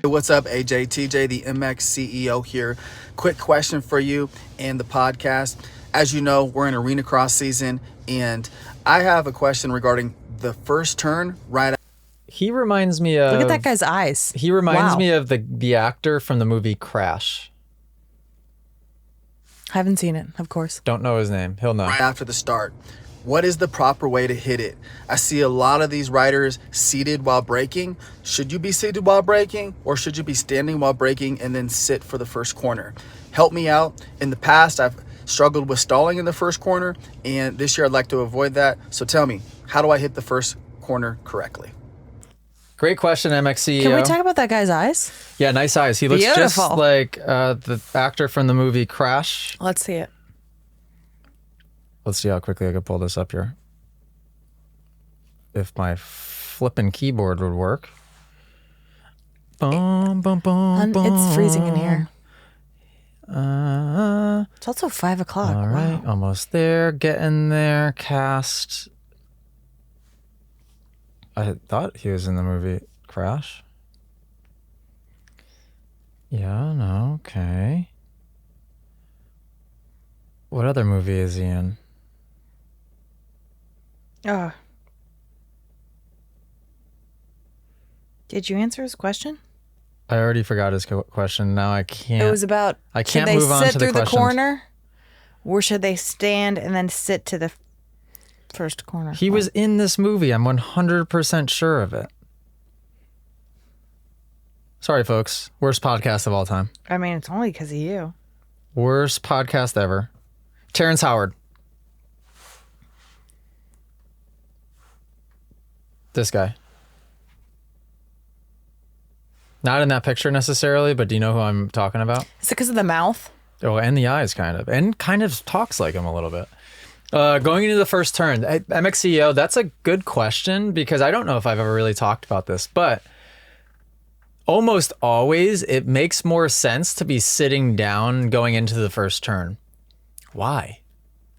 what's up, AJ? TJ, the MX CEO here. Quick question for you and the podcast. As you know, we're in arena cross season, and I have a question regarding the first turn right. He reminds me of... Look at that guy's eyes. He reminds me of the actor from the movie Crash. Haven't seen it, of course. Don't know his name. He'll know. Right after the start. What is the proper way to hit it? I see a lot of these riders seated while braking. Should you be seated while braking, or should you be standing while braking and then sit for the first corner? Help me out. In the past, I've struggled with stalling in the first corner, and this year I'd like to avoid that. So tell me, how do I hit the first corner correctly? Great question, MX CEO. Can we talk about that guy's eyes? Yeah, nice eyes. He looks Beautiful. just like the actor from the movie Crash. Let's see it. Let's see how quickly I can pull this up here. If my flipping keyboard would work. Boom, boom, boom, boom. It's freezing in here. It's also 5 o'clock. All right, wow. almost there. Getting there. Cast. I thought he was in the movie Crash. Yeah, no, okay. What other movie is he in? Did you answer his question? I already forgot his question. Now I can't. It was about I can't should they move on sit to the through the questions. corner, or should they stand and then sit to the first corner? He was in this movie. I'm 100% sure of it. Sorry, folks. Worst podcast of all time. I mean, it's only because of you. Worst podcast ever. Terrence Howard. This guy. Not in that picture necessarily, but do you know who I'm talking about? Is it because of the mouth? Oh, and the eyes kind of. And kind of talks like him a little bit. Going into the first turn, MX CEO, that's a good question because I don't know if I've ever really talked about this, but almost always it makes more sense to be sitting down going into the first turn. Why?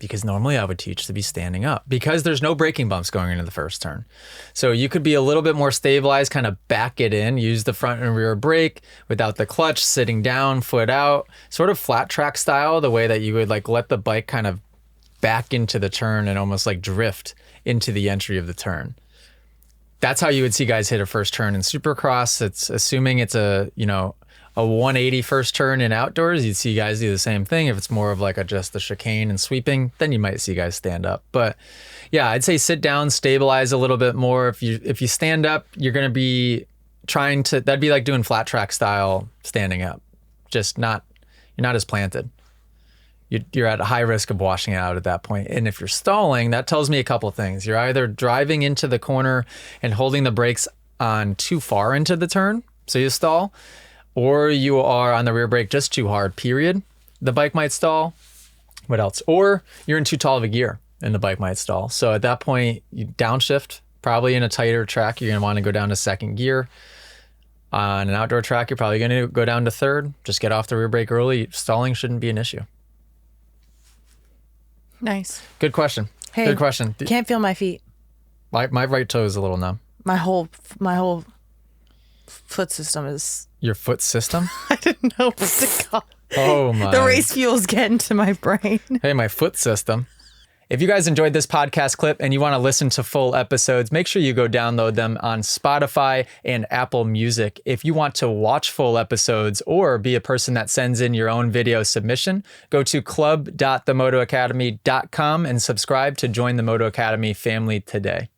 Because normally I would teach to be standing up because there's no braking bumps going into the first turn. So you could be a little bit more stabilized, kind of back it in, use the front and rear brake without the clutch, sitting down, foot out, sort of flat track style, the way that you would like let the bike kind of back into the turn and almost like drift into the entry of the turn. That's how you would see guys hit a first turn in Supercross. It's assuming it's a 180 first turn in outdoors. You'd see guys do the same thing. If it's more of like just the chicane and sweeping, then you might see guys stand up. But yeah, I'd say sit down, stabilize a little bit more. If you stand up, you're going to be trying to, that'd be like doing flat track style standing up. Just you're not as planted. You're at a high risk of washing out at that point. And if you're stalling, that tells me a couple things. You're either driving into the corner and holding the brakes on too far into the turn, so you stall, or you are on the rear brake just too hard, period. The bike might stall. What else? Or you're in too tall of a gear and the bike might stall. So at that point, you downshift, probably in a tighter track, you're going to want to go down to second gear. On an outdoor track, you're probably going to go down to third. Just get off the rear brake early. Stalling shouldn't be an issue. Nice. Good question. Hey, good question. Can't feel my feet. My right toe is a little numb. My whole foot system is... Your foot system? I didn't know what to call it. Oh my. The race fuel's getting to my brain. Hey, my foot system. If you guys enjoyed this podcast clip and you want to listen to full episodes, make sure you go download them on Spotify and Apple Music. If you want to watch full episodes or be a person that sends in your own video submission, go to club.themotoacademy.com and subscribe to join the Moto Academy family today.